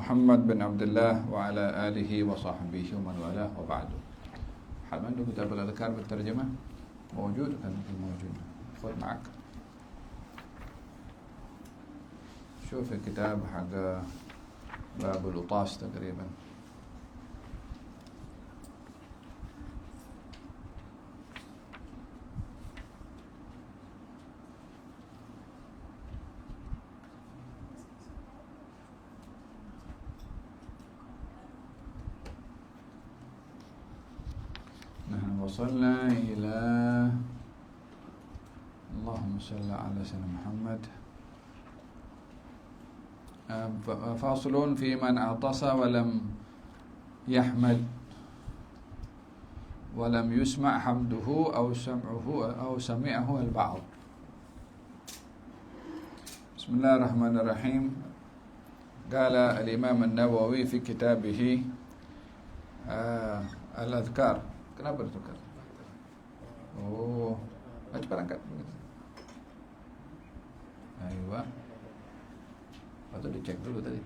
Muhammad bin Abdullah wa ala alihi wa sahbihi wa man walah wa ba'du. هل عنده كتاب الأذكار بالترجمة؟ موجود؟ كان موجود. خذ معك. شوف الكتاب حق باب الوطاس تقريبا. نحن وصلنا إلى اللهم صل على سيدنا محمد. فاصل في من عطس ولم يحمد ولم يسمع حمده أو سمعه البعض. بسم الله الرحمن الرحيم. قال الإمام النووي في كتابه الأذكار. Kenapa bertukar? Oh, cepat angkat. Ayo, atau dicek dulu tadi.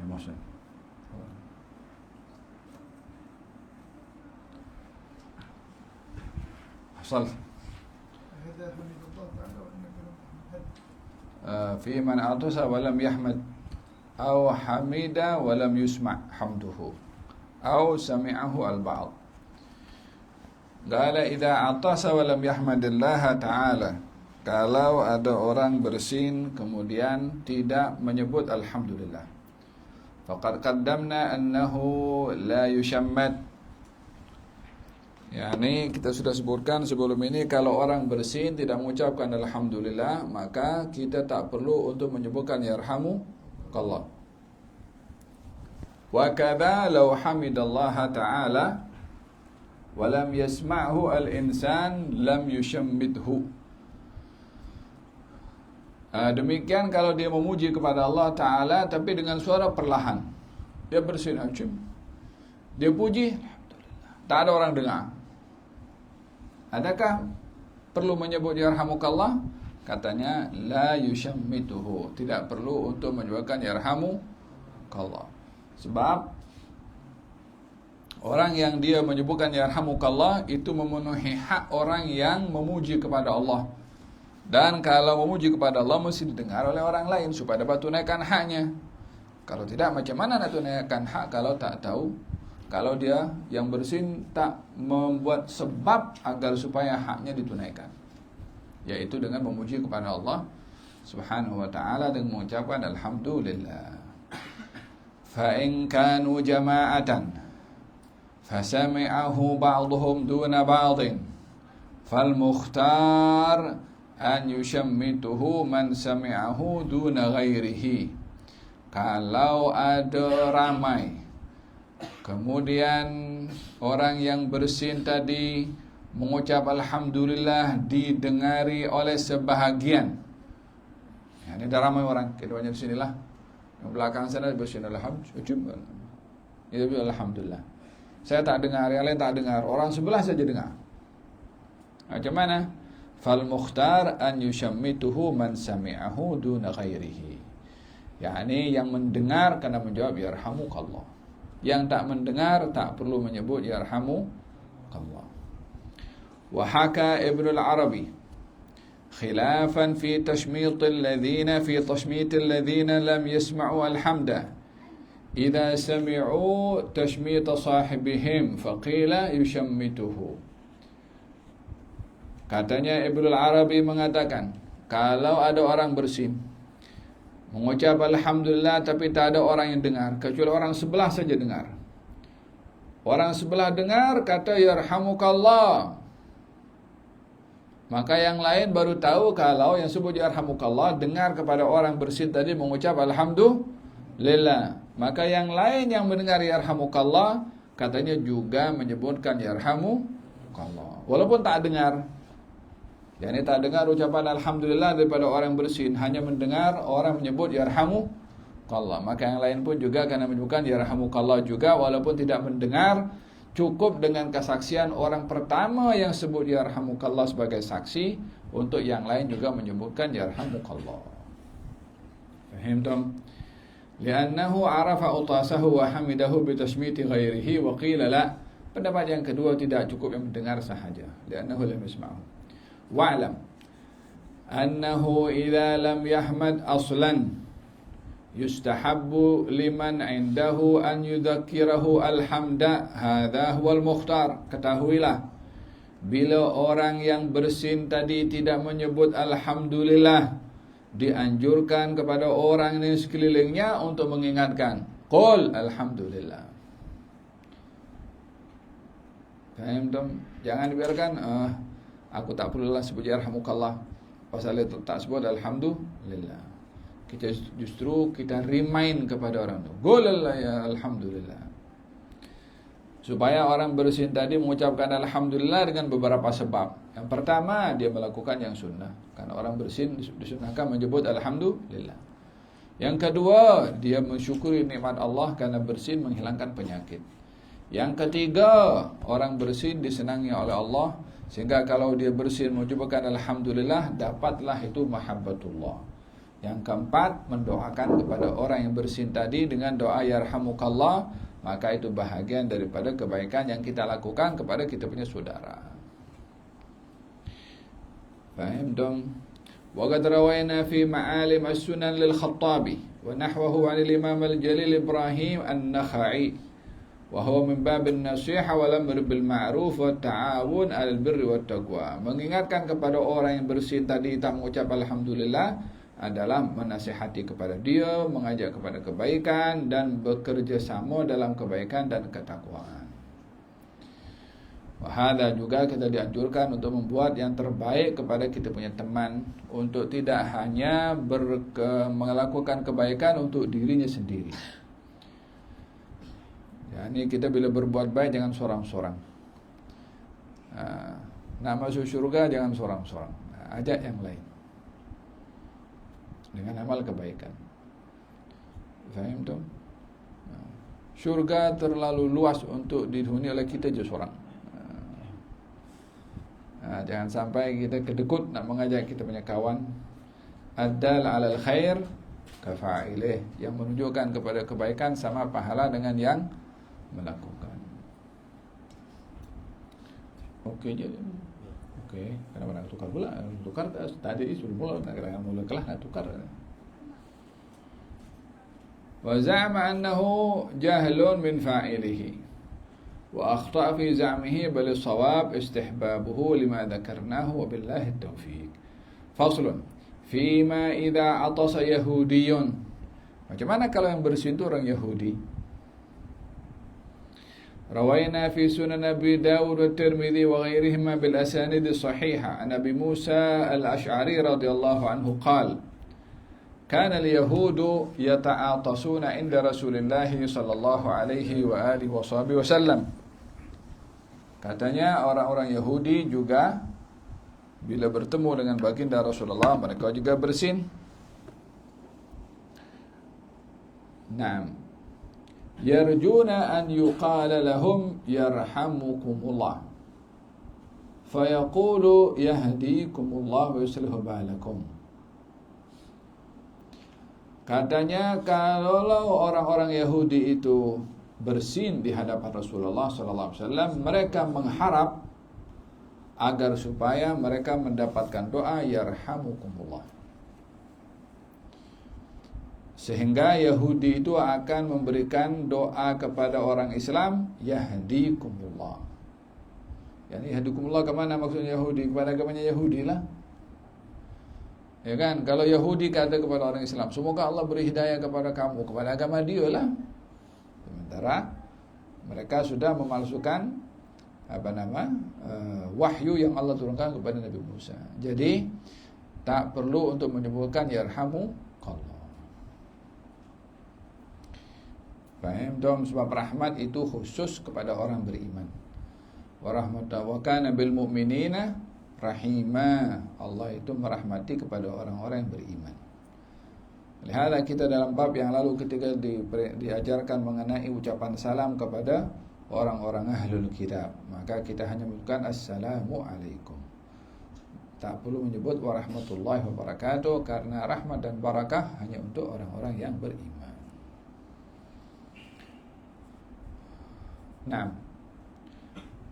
Mohsen. حصل في من عطس ولم يحمد أو حمد ولم يسمع حمده أو سمعه البعض. قال إذا عطس ولم يحمد الله تعالى, kalau ada orang bersin kemudian tidak menyebut alhamdulillah, faqad qaddamna annahu la yushammad. Yani kita sudah sebutkan sebelum ini, kalau orang bersin tidak mengucapkan alhamdulillah, maka kita tak perlu untuk menyebutkan yarhamukallah. Wa kadza law hamidallaha ta'ala wa lam yasma'hu al-insan lam yushammidhu. Demikian kalau dia memuji kepada Allah Ta'ala tapi dengan suara perlahan, dia bersin, dia puji, alhamdulillah, tak ada orang dengar, adakah perlu menyebut yarhamukallah? Katanya la yushammituhu, tidak perlu untuk menyebutkan yarhamukallah. Sebab orang yang dia menyebutkan yarhamukallah itu memenuhi hak orang yang memuji kepada Allah. Dan kalau memuji kepada Allah mesti didengar oleh orang lain supaya dapat tunaikan haknya. Kalau tidak, macam mana nak tunaikan hak kalau tak tahu? Kalau dia yang bersin tak membuat sebab agar supaya haknya ditunaikan, yaitu dengan memuji kepada Allah Subhanahu wa ta'ala dengan mengucapkan alhamdulillah. Fa in kanu jama'atan fasami'ahu ba'dhum duna ba'dhin fal mukhtar an yushammituhu man sami'ahu duna ghairihi. Kalau ada ramai, kemudian orang yang bersin tadi mengucap alhamdulillah didengari oleh sebahagian. Ya, ini ada ramai orang, keduanya di sinilah. Yang belakang sana bersin alhamdulillah. Itu alhamdulillah. Saya tak dengar, yang lain tak dengar, orang sebelah saja dengar. Macam mana? Fal mukhtar an yushammituhu man sami'ahu duna ghairihi. Yani yang mendengar kena menjawab yarhamukallah, yang tak mendengar tak perlu menyebut yarhamukallah. Wa haka Ibnu al-Arabi khilafan fi tashmit alladhina lam yasma'u al-hamda idza sami'u tashmit sahibihim faqila yushammituhu. Katanya Ibnu al-Arabi mengatakan, kalau ada orang bersin mengucap alhamdulillah tapi tak ada orang yang dengar, kecuali orang sebelah saja dengar. Orang sebelah dengar kata yarhamukallah, Maka yang lain baru tahu kalau yang sebut yarhamukallah dengar kepada orang bersin tadi mengucap alhamdulillah. Maka yang lain yang mendengar yarhamukallah katanya juga menyebutkan yarhamukallah walaupun tak dengar. Yani tak dengar ucapan alhamdulillah daripada orang bersin, hanya mendengar orang menyebut yarhamukallah. Maka yang lain pun juga akan menyebutkan yarhamukallah juga walaupun tidak mendengar. Cukup dengan kesaksian orang pertama yang sebut yarhamukallah sebagai saksi, untuk yang lain juga menyebutkan yarhamukallah. Faham tak? Li'annahu arafa utasahu wa hamidahu bitasmiti ghairihi wa qila la. Pendapat yang kedua tidak cukup yang mendengar sahaja. Li'annahu lam yasma'hu. Wa'lam annahu idza lam yahmad aslan yustahabbu liman indahu an yudzakkirahu alhamda, hadha huwal mukhtar. Ketahuilah, bila orang yang bersin tadi tidak menyebut alhamdulillah, dianjurkan kepada orang di sekelilingnya untuk mengingatkan, qul alhamdulillah. Faham tak? Jangan dibiarkan aku tak perlulah sebut yarhamukallah, pasal itu tak sebut alhamdulillah. Kita justru kita remind kepada orang tu, qul ya alhamdulillah, supaya orang bersin tadi mengucapkan alhamdulillah dengan beberapa sebab. Yang pertama, dia melakukan yang sunnah, karena orang bersin disunahkan menyebut alhamdulillah. Yang kedua, dia mensyukuri nikmat Allah karena bersin menghilangkan penyakit. Yang ketiga, orang bersin disenangi oleh Allah, sehingga kalau dia bersin mengucapkan alhamdulillah, dapatlah itu mahabbatullah. Yang keempat, mendoakan kepada orang yang bersin tadi dengan doa yarhamukallah, maka itu bahagian daripada kebaikan yang kita lakukan kepada kita punya saudara. Faham dong? Wa qad rawayna fi ma'alim as-sunan lil Khattabi wa nahwahu 'an al-Imam al-Jalil Ibrahim an-Nakhai, wa huwa min bab an-nasiha wal amr bil ma'ruf wa ta'awun 'alal birri wat taqwa. Mengingatkan kepada orang yang bersin tadi tak mengucap alhamdulillah adalah menasihati kepada dia, mengajak kepada kebaikan dan bekerja sama dalam kebaikan dan ketakwaan. Wahada juga kita dianjurkan untuk membuat yang terbaik kepada kita punya teman, untuk tidak hanya melakukan kebaikan untuk dirinya sendiri. Yani kita bila berbuat baik jangan sorang-sorang. Nak masuk syurga jangan sorang-sorang. Ajak yang lain dengan amal kebaikan. Faham tu? Syurga terlalu luas untuk dihuni oleh kita je seorang. Jangan sampai kita kedekut nak mengajak kita punya kawan. Ad-dal 'alal khair kafa'ilih, yang menunjukkan kepada kebaikan sama pahala dengan yang melakukan. Okey je. Okey, kenapa nak tukar pula? Tukar tadi suruh mula, nak kelah nak tukar. Wa za'ama annahu jahlun min fa'ilihi wa akhta'a fi za'mihi bal as-shawab istihbabuhu lima dzakarnahu wa billahi at-taufiq. Faslun fima idza atasa yahudiyyun. Macam mana kalau yang bersin itu orang Yahudi? Rawaina fi sunan Abi Dawud wa Tirmidzi wa ghairihima bil asanid sahihah an Abi Musa al-Ash'ari radhiyallahu anhu qala kana al-yahudu yata'atasuna 'inda Rasulillah sallallahu alaihi wa alihi wasallam. Katanya orang-orang Yahudi juga bila bertemu dengan baginda Rasulullah mereka juga bersin. Naam. Yarjuna an yuqala lahum yarhamukumullah fayaqulu yahdikumullah wa yuslihu balakum. Katanya kalau orang-orang Yahudi itu bersin di hadapan Rasulullah sallallahu alaihi wasallam, mereka mengharap agar supaya mereka mendapatkan doa yarhamukumullah. Sehingga Yahudi itu akan memberikan doa kepada orang Islam, yahdikumullah. Yani yahdikumullah kemana maksudnya Yahudi? Kepada agamanya Yahudi lah. Ya kan? Kalau Yahudi kata kepada orang Islam, semoga Allah beri hidayah kepada kamu, kepada agama dia lah. Sementara mereka sudah memalsukan wahyu yang Allah turunkan kepada Nabi Musa. Jadi tak perlu untuk menyebutkan yarhamukallah. Faham? Sebab rahmat itu khusus kepada orang beriman. Wa rahmatan wa kana bil mu'minina rahima. Allah itu merahmati kepada orang-orang yang beriman. Lihatlah kita dalam bab yang lalu ketika diajarkan mengenai ucapan salam kepada orang-orang ahlul kitab, maka kita hanya menyebutkan assalamu alaikum. Tak perlu menyebut warahmatullahi wabarakatuh, karena rahmat dan barakah hanya untuk orang-orang yang beriman. Nah,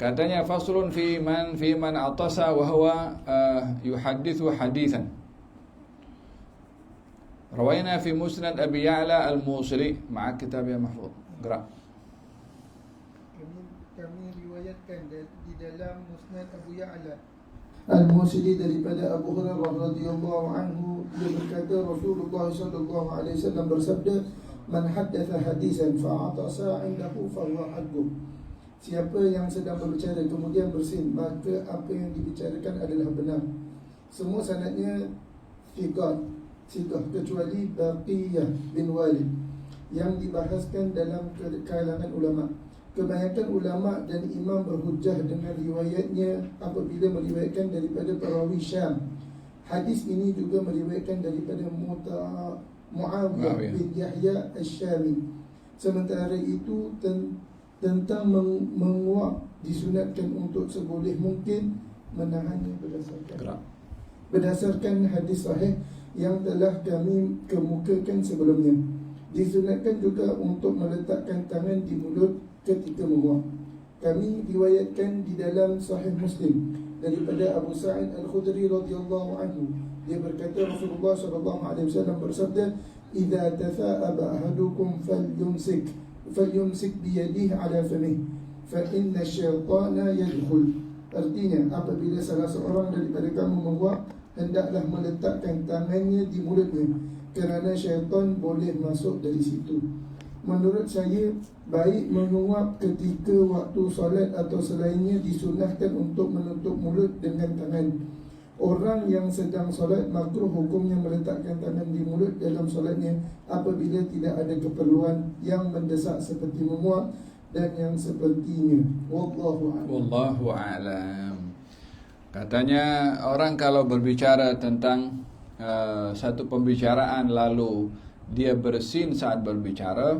katanya faslun fi man atasa wa huwa yuhaddithu hadithan. Rawaina fi musnad Abi Ya'la al-Musri ma'a kitab ya mahfuz. Gerak. Kami riwayatkan di dalam musnad Abu Ya'la al-Musri daripada Abu Hurairah radhiyallahu anhu, dia berkata Rasulullah sallallahu alaihi wasallam bersabda, man haddatha hadisan fa'atasa 'indahu fa huwa hadduh. Siapa yang sedang berbicara kemudian bersin, maka apa yang dibicarakan adalah benar. Semua sanadnya thiqat, kecuali Baqiyah bin Walid yang dibahaskan dalam kalangan ulama. Kebanyakan ulama dan imam berhujjah dengan riwayatnya apabila meriwayatkan daripada perawi Syam. Hadis ini juga meriwayatkan daripada Muawiyah bin Yahya Asy-Syami. Sementara itu tentang menguap disunatkan untuk seboleh mungkin menahannya berdasarkan hadis sahih yang telah kami kemukakan sebelumnya. Disunatkan juga untuk meletakkan tangan di mulut ketika menguap. Kami riwayatkan di dalam Sahih Muslim daripada Abu Sa'id Al-Khudri radhiyallahu anhu. Dia berkata Rasulullah sallallahu alaihi wasallam bersabda, "Idza tatha'aba ahadukum falyumsik biyadihi ala famihi, fa inna asy-syaitana yadkhul." Artinya, apabila salah seorang daripada kamu menguap, hendaklah meletakkan tangannya di mulutnya, kerana syaitan boleh masuk dari situ. Menurut saya, baik menguap ketika waktu solat atau selainnya disunahkan untuk menutup mulut dengan tangan. Orang yang sedang solat makruh hukumnya meletakkan tangan di mulut dalam solatnya apabila tidak ada keperluan yang mendesak seperti menguap dan yang sepertinya. Wallahu a'lam. Katanya orang kalau berbicara tentang satu pembicaraan lalu dia bersin saat berbicara,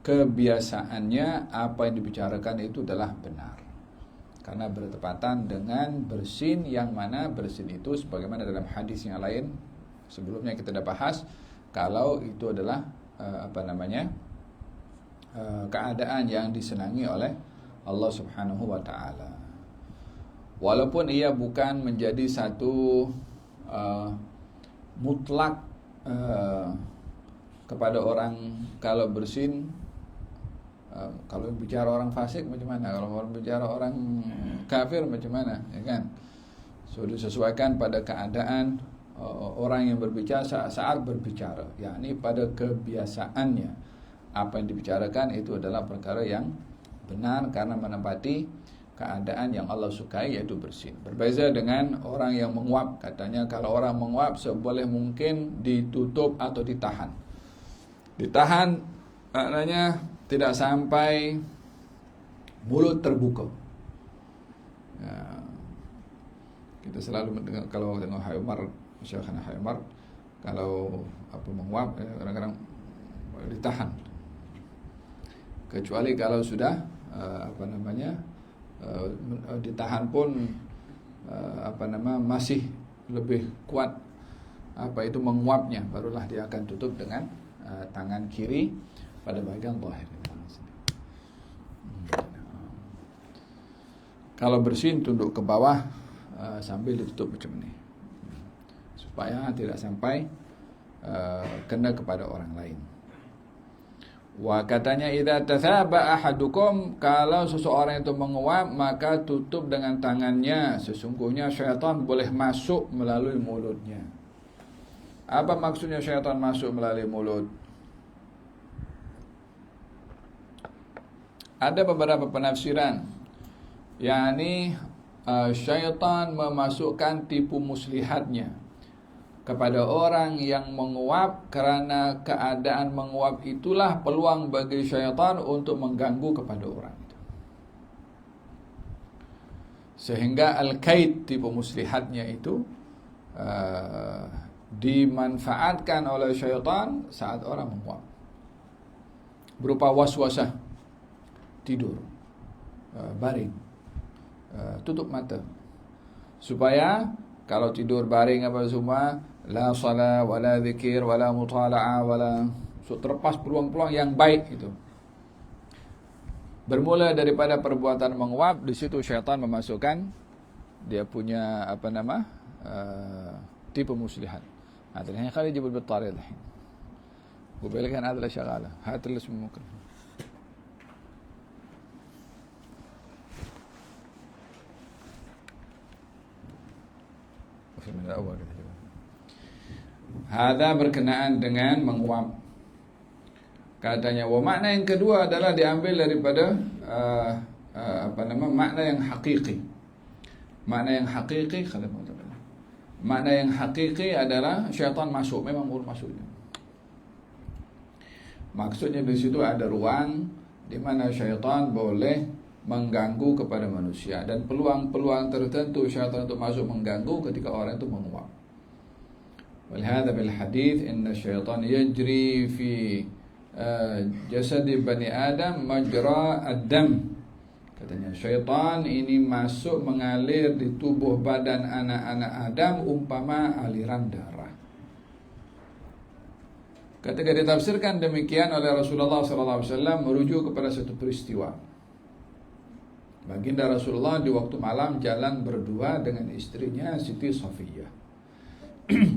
kebiasaannya apa yang dibicarakan itu adalah benar, karena bertepatan dengan bersin, yang mana bersin itu sebagaimana dalam hadis yang lain sebelumnya kita dah bahas, kalau itu adalah keadaan yang disenangi oleh Allah Subhanahu wa taala. Walaupun ia bukan menjadi satu mutlak kepada orang kalau bersin. Kalau bicara orang fasik macam mana, kalau bicara orang kafir macam mana, ya kan? So disesuaikan pada keadaan orang yang berbicara saat berbicara, yakni pada kebiasaannya. Apa yang dibicarakan itu adalah perkara yang benar karena menempati keadaan yang Allah sukai, yaitu bersin. Berbeza dengan orang yang menguap. Katanya kalau orang menguap seboleh mungkin ditutup atau ditahan. Ditahan maknanya tidak sampai mulut terbuka. Ya, kita selalu mendengar kalau tengok Haimar, Syekhana Haimar, kalau menguap kadang-kadang ditahan. Kecuali kalau sudah ditahan pun masih lebih kuat menguapnya, barulah dia akan tutup dengan tangan kiri pada bagian zahir. Kalau bersin tunduk ke bawah sambil ditutup macam ini, supaya tidak sampai kena kepada orang lain. Wa katanya idza tathaba ahadukum, kalau seseorang itu menguap maka tutup dengan tangannya, sesungguhnya syaitan boleh masuk melalui mulutnya. Apa maksudnya syaitan masuk melalui mulut? Ada beberapa penafsiran. yakni syaitan memasukkan tipu muslihatnya kepada orang yang menguap, kerana keadaan menguap itulah peluang bagi syaitan untuk mengganggu kepada orang itu. Sehingga al-kaid, tipu muslihatnya itu dimanfaatkan oleh syaitan saat orang menguap, berupa waswasah, tidur, baring, tutup mata, supaya kalau tidur baring apa semua, la salat wala zikir wala mutala'ah wala, so terlepas peluang-peluang yang baik itu. Bermula daripada perbuatan menguap, di situ syaitan memasukkan dia punya tipu muslihat. هذا الحين خليه يجيب البطارية الحين وبيلك هذا اللي شغالة هات اللي اسمه ممكن من الأول. Hadza berkenaan dengan menguap. Katanya, makna yang kedua adalah diambil daripada makna yang hakiki. Makna yang hakiki, makna yang hakiki adalah syaitan masuk, memang masuknya. Maksudnya di situ ada ruang di mana syaitan boleh mengganggu kepada manusia, dan peluang-peluang tertentu syaitan untuk masuk mengganggu ketika orang itu menguap. Walhada bil hadis inna syaitan yajri fi jasad bani Adam majra ad-dam. Katanya syaitan ini masuk mengalir di tubuh badan anak-anak Adam umpama aliran darah. Ketika ditafsirkan demikian oleh Rasulullah SAW merujuk kepada satu peristiwa. Baginda Rasulullah di waktu malam jalan berdua dengan istrinya Siti Safiyah.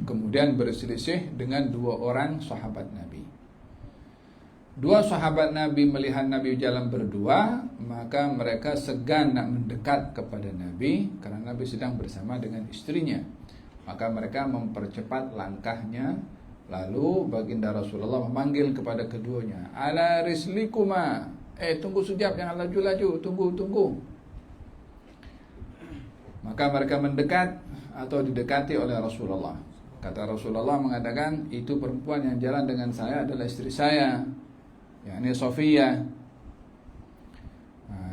Kemudian berselisih dengan dua orang sahabat Nabi. Dua sahabat Nabi melihat Nabi jalan berdua, maka mereka segan nak mendekat kepada Nabi karena Nabi sedang bersama dengan istrinya. Maka mereka mempercepat langkahnya. Lalu baginda Rasulullah memanggil kepada keduanya, ala rislikuma, tunggu sekejap, jangan laju-laju, tunggu. Maka mereka mendekat atau didekati oleh Rasulullah. Kata Rasulullah mengatakan, itu perempuan yang jalan dengan saya adalah istri saya, yakni Safiyah.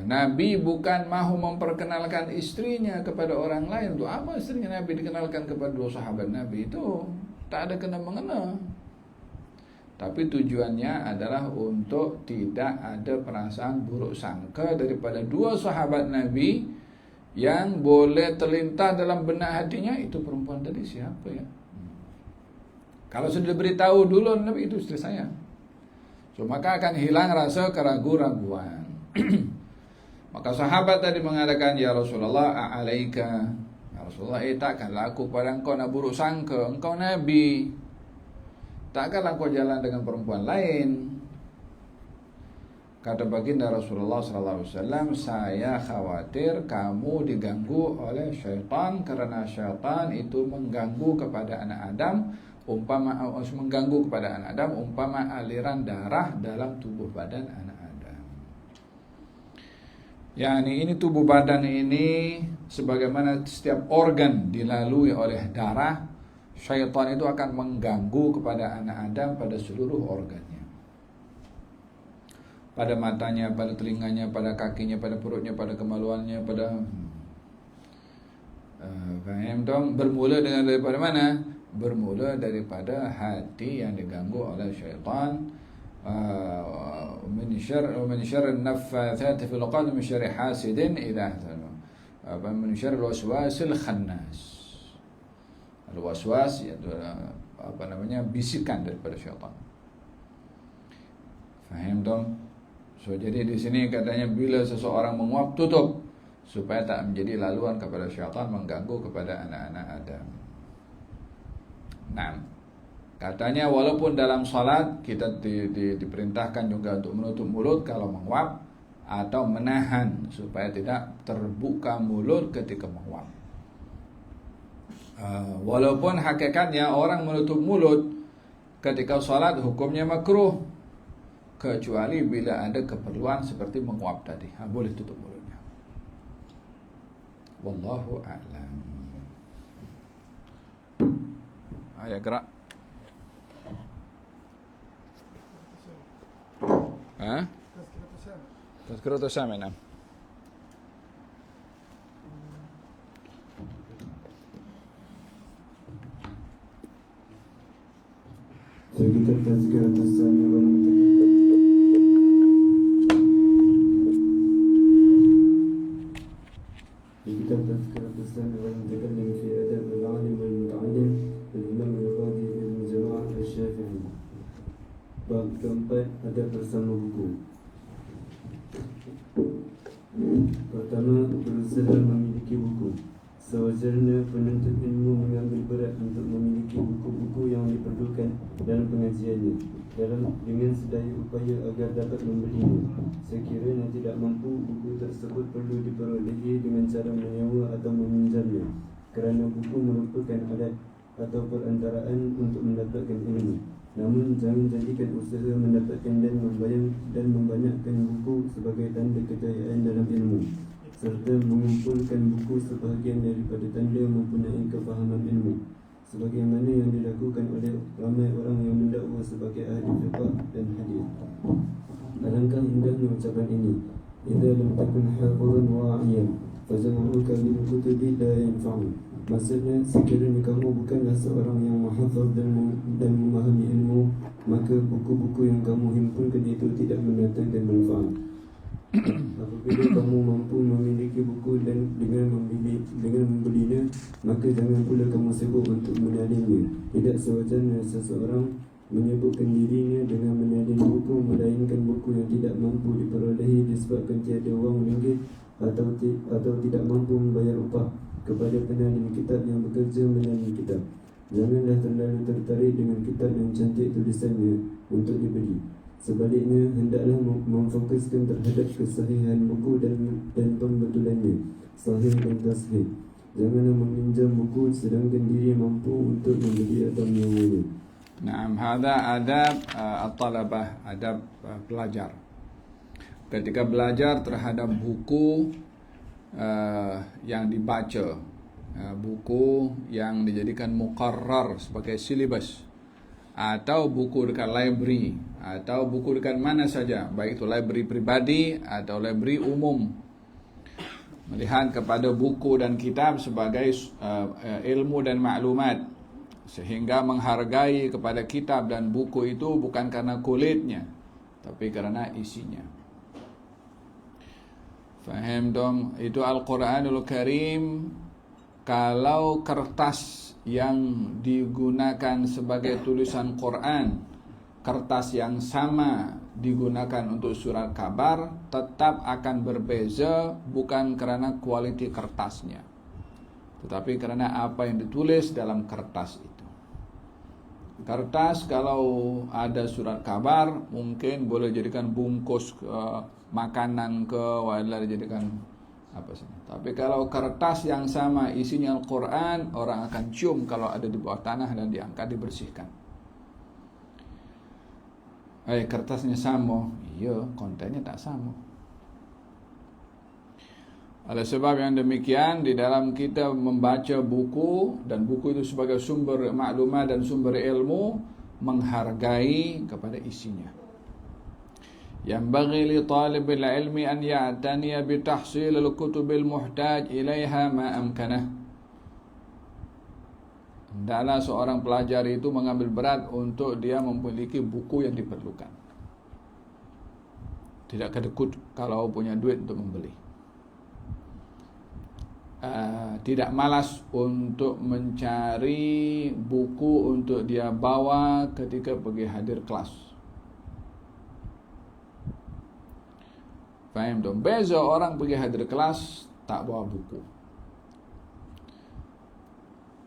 Nabi bukan mahu memperkenalkan istrinya kepada orang lain. Untuk apa istrinya Nabi dikenalkan kepada dua sahabat Nabi? Itu tak ada kena-mengena. Tapi tujuannya adalah untuk tidak ada perasaan buruk sangka daripada dua sahabat Nabi yang boleh terlintas dalam benak hatinya, itu perempuan tadi siapa ya? Kalau sudah beritahu dulu Nabi itu istri saya, maka akan hilang rasa keraguan-raguan. Maka sahabat tadi mengatakan, ya Rasulullah, a'alaika, ya Rasulullah, takkanlah aku pada engkau nak buruk sangka, engkau Nabi, takkanlah engkau jalan dengan perempuan lain. Kata baginda Rasulullah SAW, saya khawatir kamu diganggu oleh syaitan, karena syaitan itu mengganggu kepada anak Adam, umpama aliran darah dalam tubuh badan anak Adam. Yani ini tubuh badan ini sebagaimana setiap organ dilalui oleh darah, syaitan itu akan mengganggu kepada anak Adam pada seluruh organnya. Pada matanya, pada telinganya, pada kakinya, pada perutnya, pada kemaluannya, pada faham dong? Bermula daripada mana? Bermula daripada hati yang diganggu oleh syaitan. Min syarri an-naffatsati fil 'uqad, min syarri hasidin idza hasad, min syarri al-waswasil khannas. Al-waswas itu bisikan daripada syaitan. Faham dong? So jadi di sini katanya bila seseorang menguap, tutup supaya tak menjadi laluan kepada syaitan mengganggu kepada anak-anak Adam. Nah, katanya walaupun dalam salat kita diperintahkan juga untuk menutup mulut kalau menguap, atau menahan supaya tidak terbuka mulut ketika menguap. Walaupun hakikatnya orang menutup mulut ketika salat hukumnya makruh, kecuali bila ada keperluan seperti menguap tadi, boleh tutup mulutnya. Wallahu a'lam. Ayo gerak. Tazkiratus Sami. Nah. Kitab Tazkiratus Sami wal Kitab Tazkiratus Sami wal Mutakallim fi adab al-alim wal muta'allim al-Imam al-Qadi bin Jama'ah al-Syafi'i. Bab keempat, adab bersama buku. Pertama, berusaha memiliki buku. Sewajarnya penuntut ilmu mengambil berat untuk memiliki buku-buku yang diperlukan dalam pengajiannya dengan sedaya upaya agar dapat membelinya. Sekiranya tidak mampu, buku tersebut perlu diperolehi dengan cara menyewa atau meminjamnya, kerana buku merupakan alat atau perantaraan untuk mendapatkan ilmu. Namun jangan jadikan usaha mendapatkan dan membanyakkan buku sebagai tanda kejayaan dalam ilmu, serta mengumpulkan buku sebahagian daripada tanda mempunyai kefahaman ilmu, sebagaimana yang dilakukan oleh ramai orang yang mendakwa sebagai ahli fiqh dan hadis. Alangkah indahnya ucapan ini, idza lam takun hafizan wa'iyan fajam'uka bil kutubi la yanfa'u. Maksudnya, sekiranya kamu bukanlah seorang yang menghafaz dan memahami ilmu, maka buku-buku yang kamu himpunkan itu tidak mendatangkan manfaat. Apabila kamu mampu memiliki buku dan dengan membelinya, maka jangan pula kamu sibuk untuk menyalingnya. Tidak sewajarnya seseorang menyibukkan dirinya dengan menyalin buku, melainkan buku yang tidak mampu diperolehi disebabkan tiada wang ringgit atau tidak mampu membayar upah kepada penyalin kitab yang bekerja menyalin kitab. Janganlah terlalu tertarik dengan kitab yang cantik tulisannya untuk dibeli. Sebaliknya, hendaklah memfokuskan terhadap kesahihan buku dan pembetulannya, sahih dan tasbih. Janganlah meminjam buku sedangkan diri mampu untuk membeli atau menyewanya. Naam, hadha adab at-talabah, adab pelajar. Ketika belajar terhadap buku yang dibaca, buku yang dijadikan muqarrar sebagai silibus, atau buku dekat library, atau buku dekat mana saja, baik itu library pribadi atau library umum, melihat kepada buku dan kitab sebagai ilmu dan maklumat, sehingga menghargai kepada kitab dan buku itu bukan karena kulitnya, tapi karena isinya. Faham dong? Itu Al-Quranul Karim. Kalau kertas yang digunakan sebagai tulisan Quran, kertas yang sama digunakan untuk surat kabar, tetap akan berbeza, bukan kerana kualiti kertasnya, tetapi kerana apa yang ditulis dalam kertas itu. Kertas kalau ada surat kabar, mungkin boleh jadikan bungkus makanan ke, wala dijadikan apa sih. Tapi kalau kertas yang sama isinya Al-Quran, orang akan cium kalau ada di bawah tanah dan diangkat dibersihkan. Kertasnya sama, iya, kontennya tak sama. Oleh sebab yang demikian, di dalam kita membaca buku, dan buku itu sebagai sumber maklumat dan sumber ilmu, menghargai kepada isinya. Yanbaghi li talibil ilmi an ya'taniya bi tahsil al-kutubil muhtaj ilaiha ma amkanah. Hendaklah seorang pelajar itu mengambil berat untuk dia memiliki buku yang diperlukan. Tidak kedekut kalau punya duit untuk membeli. Tidak malas untuk mencari buku untuk dia bawa ketika pergi hadir kelas. Faham dong? Beza orang pergi hadir kelas tak bawa buku.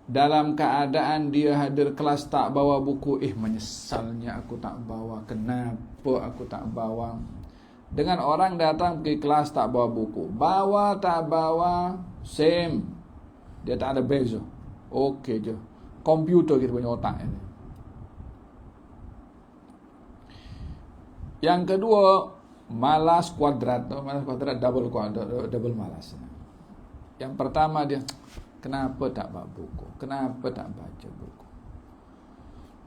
Dalam keadaan dia hadir kelas tak bawa buku, menyesalnya aku tak bawa. Kenapa aku tak bawa? Dengan orang datang pergi kelas tak bawa buku, bawa tak bawa, same. Dia tak ada beza. Okey je. Komputer kita punya otak ini. Yang kedua, malas kuadrat double malas. Yang pertama dia, kenapa tak baca buku? Kenapa tak baca buku?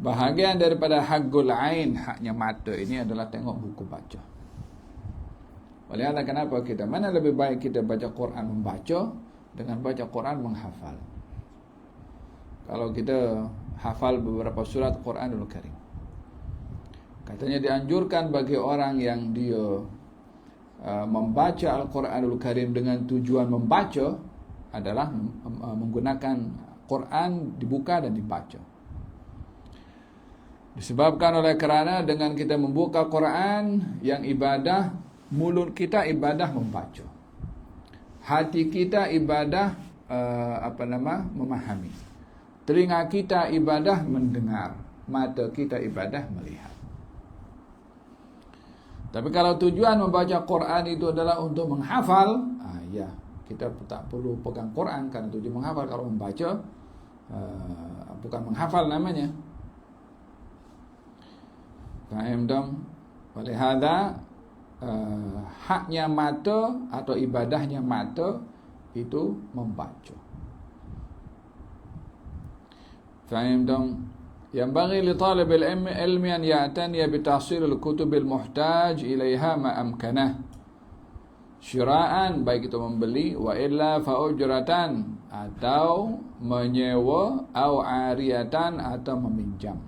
Bahagian daripada haqqul ain, haknya mata ini adalah tengok buku baca. Oleh kerana kenapa kita, mana lebih baik kita baca Quran membaca dengan baca Quran menghafal. Kalau kita hafal beberapa surat Quranul Karim, katanya dianjurkan bagi orang yang dia membaca Al-Quranul Karim dengan tujuan membaca adalah menggunakan Quran dibuka dan dibaca. Disebabkan oleh kerana dengan kita membuka Quran yang ibadah, mulut kita ibadah membaca, hati kita ibadah memahami, telinga kita ibadah mendengar, mata kita ibadah melihat. Tapi kalau tujuan membaca Quran itu adalah untuk menghafal, ya, kita tak perlu pegang Quran karena tujuan menghafal. Kalau membaca bukan menghafal namanya. Faham dong? Oleh hada haknya mata atau ibadahnya mata itu membaca. Faham dong? Yanbaghi li talib al-ilmi an ya'tani bi tahsil al-kutub al-muhtaj ilaiha ma amkanah. Syiraan, baik itu membeli, wa illa fa ujratan, atau menyewa, au ariyatan, atau meminjam.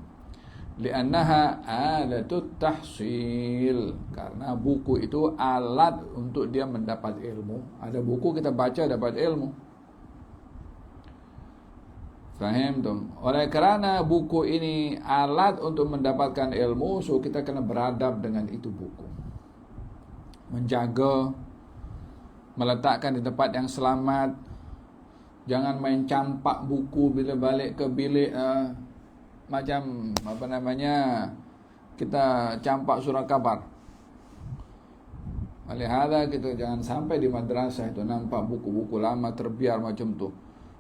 Li'annaha alatut tahsil, karena buku itu alat untuk dia mendapat ilmu. Ada buku kita baca dapat ilmu. Faham dong? Oleh kerana buku ini alat untuk mendapatkan ilmu, so kita kena beradab dengan itu buku, menjaga, meletakkan di tempat yang selamat. Jangan main campak buku bila balik ke bilik, macam kita campak surat khabar. Oleh hada kita jangan sampai di madrasah itu nampak buku-buku lama terbiar macam tu.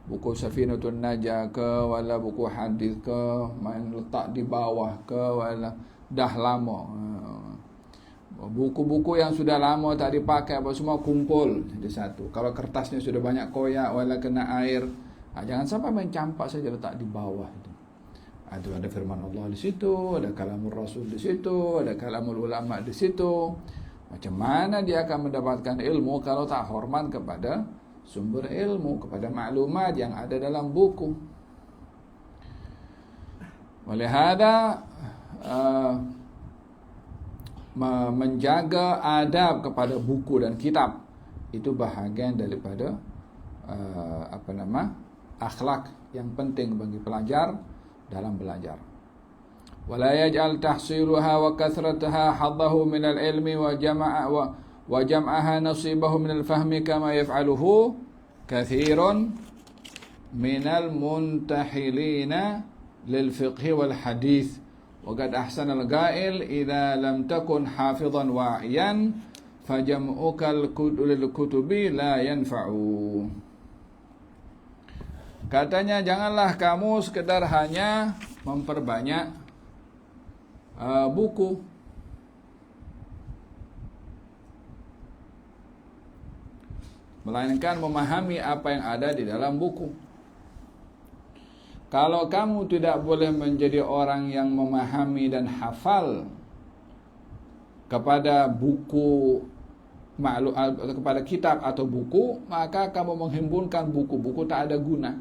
Buku Safinatun Najah ke, wala buku hadis ke, main letak di bawah ke, wala dah lama. Buku-buku yang sudah lama tak dipakai apa semua kumpul jadi satu. Kalau kertasnya sudah banyak koyak, wala kena air, jangan sampai main campak saja letak di bawah itu. Ada firman Allah di situ, ada kalamul Rasul di situ, ada kalamul ulama di situ. Macam mana dia akan mendapatkan ilmu kalau tak hormat kepada sumber ilmu, kepada maklumat yang ada dalam buku? Oleh hada menjaga adab kepada buku dan kitab itu bahagian daripada akhlak yang penting bagi pelajar dalam belajar. Wala yaj'al tahsiluha wa kathrataha haddahu min al-ilmi wa jam'aha nasibahu min al-fahmi kama yaf'aluhu kathirun min al-muntahilina lil fiqh wal hadith. وقد أحسن القائل إذا لم تكن حافظا واعيا فجمعك للكتب لا ينفع. Katanya janganlah kamu sekedar hanya memperbanyak buku, melainkan memahami apa yang ada di dalam buku. Kalau kamu tidak boleh menjadi orang yang memahami dan hafal kepada buku, kepada kitab atau buku, maka kamu menghimpunkan buku-buku tak ada guna.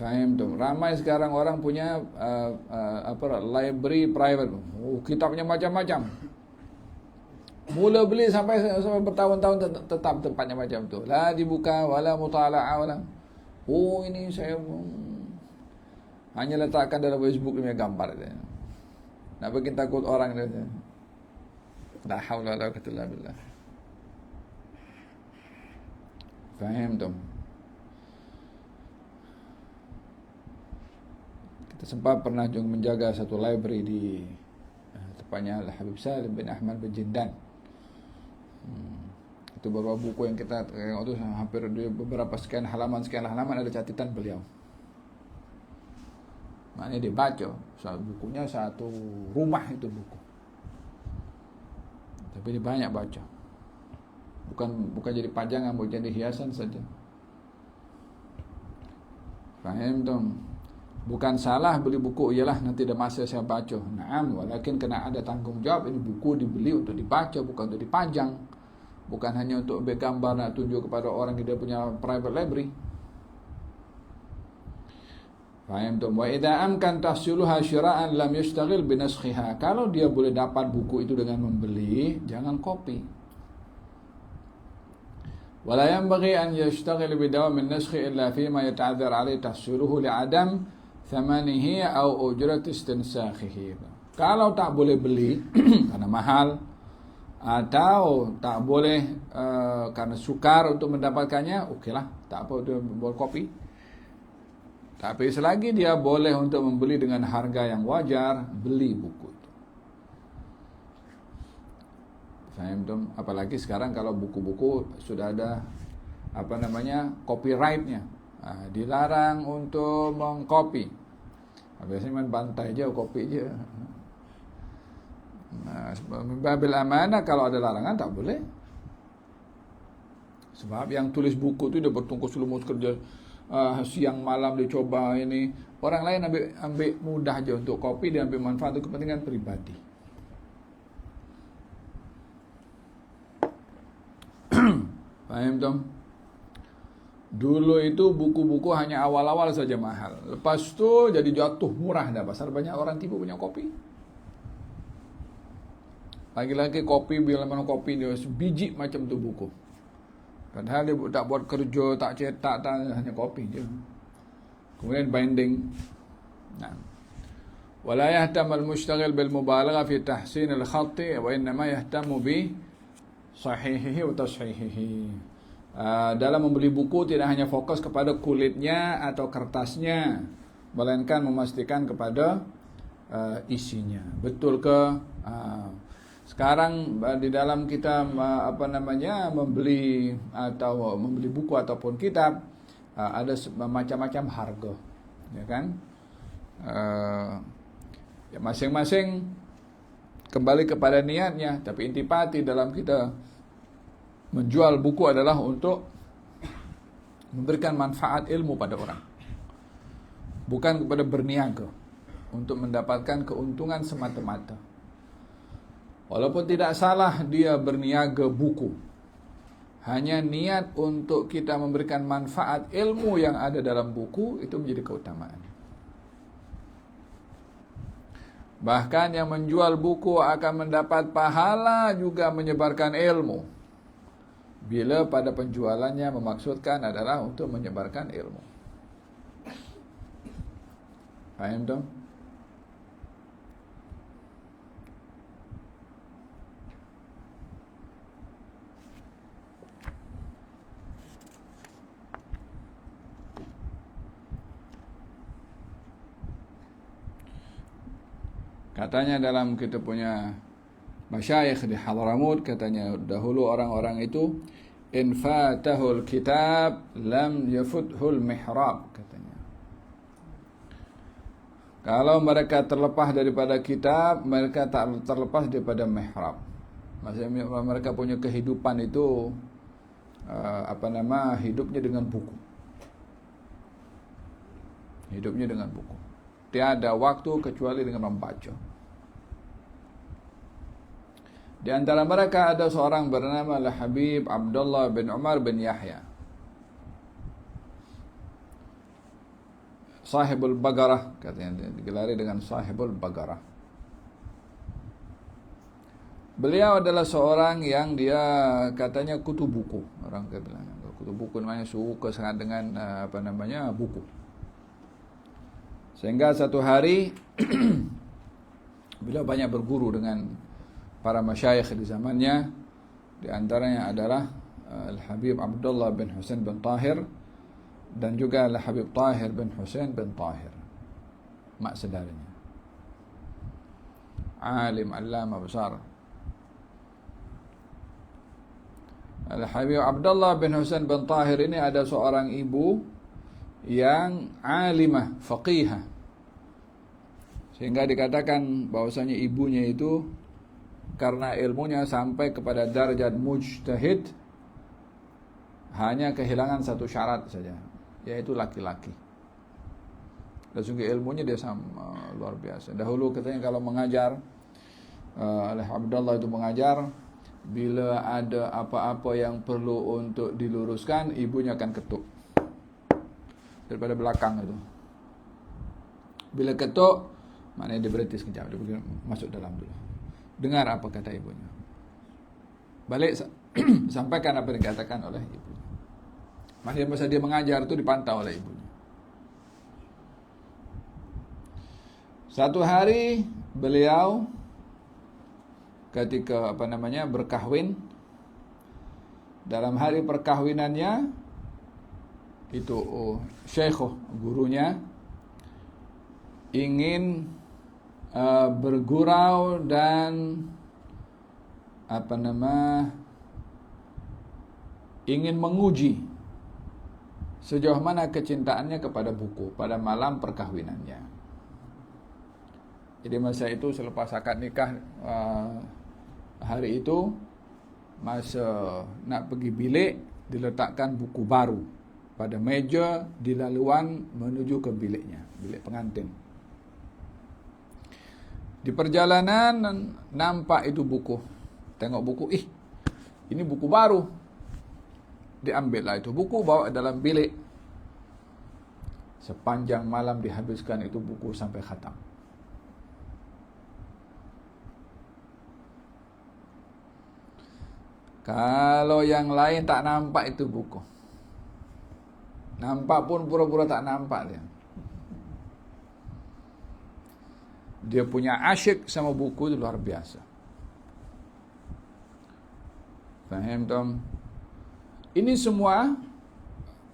Faham tu? Ramai sekarang orang punya library private, kitabnya macam-macam. Mula beli sampai bertahun-tahun tetap tempatnya macam tu. La dibuka wala mutala'ah wala. Oh, ini saya hanya letakkan dalam Facebook punya gambar dia. Nak bikin takut orang dia. La haula wala quwwata illa billah. Faham tu? Kita sempat pernah juga menjaga satu library di tempatnya Al-Habib Salim bin Ahmad bin Jindan. Itu beberapa buku yang kita tengok tu hampir beberapa sekian halaman ada catatan beliau. Maknanya dia baca bukunya satu rumah itu buku. Tapi dia banyak baca. Bukan jadi pajangan, bukan jadi hiasan saja. Faham tu? Bukan salah beli buku, ialah nanti ada masa saya baca. Naam, walakin kena ada tanggungjawab. Ini buku dibeli untuk dibaca, bukan untuk dipajang. Bukan hanya untuk ambil gambar nak tunjuk kepada orang kita punya private library. Faham tu? Wa idza amkan tahsiluha syira'an lam yashtaghil binaskhiha. Kalau dia boleh dapat buku itu dengan membeli, jangan copy. ولا ينبغي أن يشتغل بدوام النسخ إلا فيما يتعذر عليه تحصيله لعدم ثمنه أو أجرة استنساخه. Kalau tak boleh beli karena mahal, atau tak boleh karena sukar untuk mendapatkannya, okeylah, tak apa, dia boleh kopi. Tapi selagi dia boleh untuk membeli dengan harga yang wajar, beli buku itu. Apalagi sekarang kalau buku-buku sudah ada copyright-nya. Dilarang untuk mengcopy. Biasanya main bantai je, copy je. Babil amanah, kalau ada larangan tak boleh. Sebab yang tulis buku tu dia bertungkus lumus kerja siang malam dia coba ini. Orang lain ambil mudah je untuk copy, dia ambil manfaat untuk kepentingan peribadi. Faham tak? Dulu itu buku-buku hanya awal-awal saja mahal. Lepas tu jadi jatuh murah dah. Pasal banyak orang tipu punya kopi. Lagi-lagi kopi, bila mana kopi dia sebiji macam tu buku. Padahal dia tak buat kerja, tak cetak, tak, hanya kopi je. Kemudian binding. Nah. Wala yahtam al-mushtaghil bil mubalagha fi tahsin al-khatti wa innama yahtamu bi sahihihi wa tashihihi. Dalam membeli buku tidak hanya fokus kepada kulitnya atau kertasnya, melainkan memastikan kepada isinya. Betul ke? Sekarang di dalam kita membeli buku ataupun kitab, ada macam-macam harga, ya kan? Masing-masing kembali kepada niatnya, tapi intipati dalam kita menjual buku adalah untuk memberikan manfaat ilmu pada orang, bukan kepada berniaga untuk mendapatkan keuntungan semata-mata. Walaupun tidak salah dia berniaga buku, hanya niat untuk kita memberikan manfaat ilmu yang ada dalam buku, itu menjadi keutamaan. Bahkan yang menjual buku akan mendapat pahala juga menyebarkan ilmu, bila pada penjualannya memaksudkan adalah untuk menyebarkan ilmu. Faham tak? Katanya dalam kita punya masyayikh di Hadramut, katanya dahulu orang-orang itu in fatahul kitab lam yafuthul mihrab, katanya. Kalau mereka terlepas daripada kitab, mereka tak terlepas daripada mihrab. Maksudnya mereka punya kehidupan itu hidupnya dengan buku. Hidupnya dengan buku. Tiada waktu kecuali dengan membaca. Di antara mereka ada seorang bernama Al-Habib Abdullah bin Umar bin Yahya, Sahibul Bagarah, katanya digelari dengan Sahibul Bagarah. Beliau adalah seorang yang dia katanya kutu buku. Orang kata bilang kutu buku namanya, suka sangat dengan buku. Sehingga satu hari beliau banyak berguru dengan para masyayikh di zamannya. Di antaranya adalah Al-Habib Abdullah bin Husain bin Tahir dan juga Al-Habib Tahir bin Husain bin Tahir, mak saudaranya. Alim, allama besar. Al-Habib Abdullah bin Husain bin Tahir ini ada seorang ibu yang alimah, faqihah. Sehingga dikatakan bahwasanya ibunya itu karena ilmunya sampai kepada darjat mujtahid, hanya kehilangan satu syarat saja, yaitu laki-laki. Dan sungguh ilmunya dia sama luar biasa. Dahulu katanya kalau mengajar, oleh Abdullah itu mengajar, bila ada apa-apa yang perlu untuk diluruskan, ibunya akan ketuk daripada belakang itu. Bila ketuk, maknanya dia berhenti sekejap, dia pergi masuk dalam dulu, dengar apa kata ibunya, balik sampaikan apa yang dikatakan oleh ibunya. Maknanya masa dia mengajar itu dipantau oleh ibunya. Satu hari beliau ketika berkahwin, dalam hari perkahwinannya itu syekh gurunya ingin bergurau dan ingin menguji sejauh mana kecintaannya kepada buku pada malam perkahwinannya. Jadi masa itu selepas akad nikah, hari itu masa nak pergi bilik, diletakkan buku baru pada meja di laluan menuju ke biliknya, bilik pengantin. Di perjalanan nampak itu buku, tengok buku, ini buku baru. Diambillah itu buku, bawa dalam bilik. Sepanjang malam dihabiskan itu buku sampai khatam. Kalau yang lain tak nampak itu buku, nampak pun pura-pura tak nampak dia. Dia punya asyik sama buku itu luar biasa. Faham Tom? Ini semua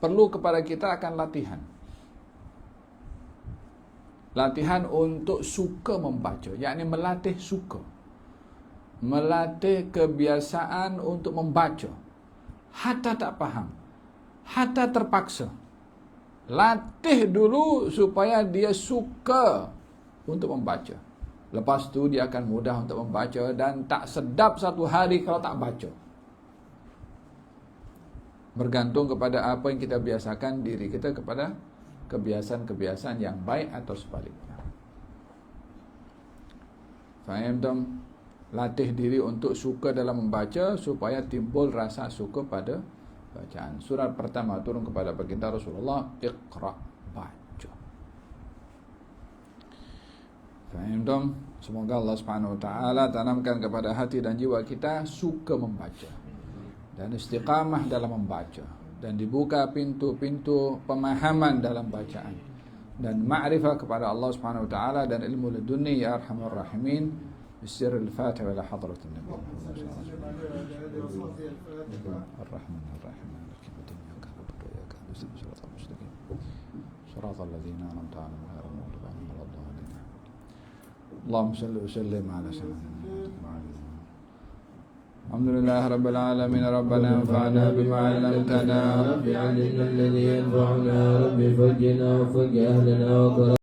perlu kepada kita akan latihan. Latihan untuk suka membaca, yakni melatih suka. Melatih kebiasaan untuk membaca, hatta tak faham, hatta terpaksa. Latih dulu supaya dia suka untuk membaca. Lepas tu dia akan mudah untuk membaca dan tak sedap satu hari kalau tak baca. Bergantung kepada apa yang kita biasakan diri kita kepada kebiasaan-kebiasaan yang baik atau sebaliknya. Faham Tom? Latih diri untuk suka dalam membaca supaya timbul rasa suka pada bacaan. Surat pertama turun kepada baginda Rasulullah, Iqra, baca. Faham Tom? Semoga Allah Subhanahu Wa Taala tanamkan kepada hati dan jiwa kita suka membaca dan istiqamah dalam membaca, dan dibuka pintu-pintu pemahaman dalam bacaan dan ma'rifah kepada Allah Subhanahu Wa Taala dan ilmu laduni ya arhamar rahimin. بسر الفاتحة إلى حضرة النبي الرحمن الرحيم مالك يوم الدين إياك نعبد وإياك نستعين صراط المستقيم صراط الذين أنعمت عليهم غير المغضوب عليهم ولا الضالين. اللهم صل وسلم على سيدنا محمد. الحمد لله رب العالمين. ربنا انفعنا بما علمتنا، رب علمنا الذي ينفعنا، رب فقنا وفق أهلنا وقرأ